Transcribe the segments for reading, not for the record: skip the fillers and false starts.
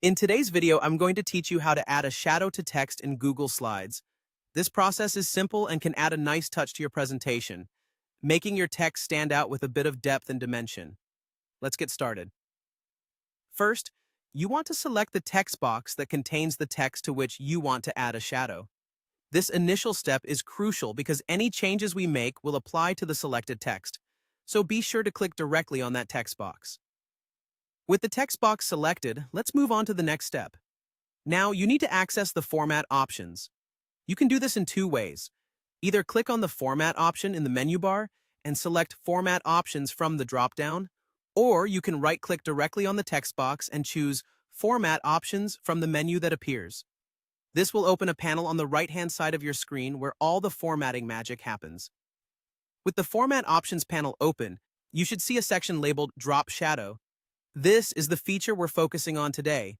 In today's video, I'm going to teach you how to add a shadow to text in Google Slides. This process is simple and can add a nice touch to your presentation, making your text stand out with a bit of depth and dimension. Let's get started. First, you want to select the text box that contains the text to which you want to add a shadow. This initial step is crucial because any changes we make will apply to the selected text, so be sure to click directly on that text box. With the text box selected, let's move on to the next step. Now, you need to access the format options. You can do this in two ways. Either click on the format option in the menu bar and select Format Options from the drop-down, or you can right-click directly on the text box and choose Format Options from the menu that appears. This will open a panel on the right-hand side of your screen where all the formatting magic happens. With the Format Options panel open, you should see a section labeled Drop Shadow. This is the feature we're focusing on today.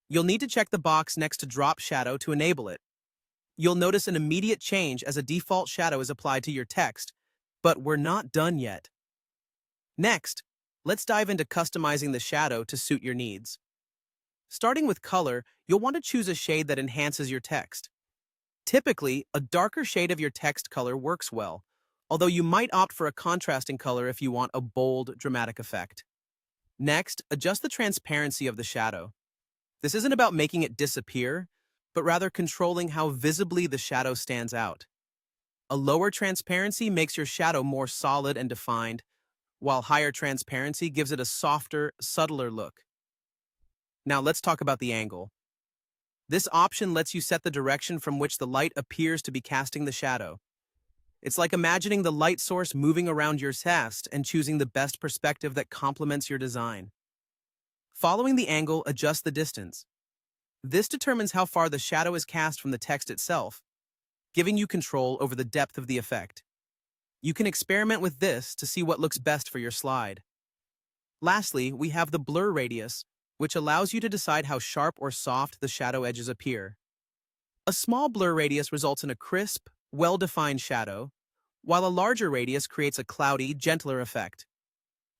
You'll need to check the box next to Drop Shadow to enable it. You'll notice an immediate change as a default shadow is applied to your text, but we're not done yet. Next, let's dive into customizing the shadow to suit your needs. Starting with color, you'll want to choose a shade that enhances your text. Typically, a darker shade of your text color works well, although you might opt for a contrasting color if you want a bold, dramatic effect. Next, adjust the transparency of the shadow. This isn't about making it disappear, but rather controlling how visibly the shadow stands out. A lower transparency makes your shadow more solid and defined, while higher transparency gives it a softer, subtler look. Now let's talk about the angle. This option lets you set the direction from which the light appears to be casting the shadow. It's like imagining the light source moving around your text and choosing the best perspective that complements your design. Following the angle, adjust the distance. This determines how far the shadow is cast from the text itself, giving you control over the depth of the effect. You can experiment with this to see what looks best for your slide. Lastly, we have the blur radius, which allows you to decide how sharp or soft the shadow edges appear. A small blur radius results in a crisp, well-defined shadow, while a larger radius creates a cloudy, gentler effect.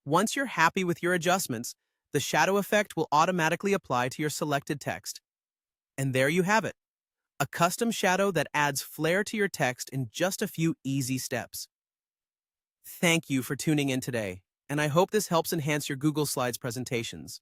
Once you're happy with your adjustments, the shadow effect will automatically apply to your selected text. And there you have it, a custom shadow that adds flair to your text in just a few easy steps. Thank you for tuning in today, and I hope this helps enhance your Google Slides presentations.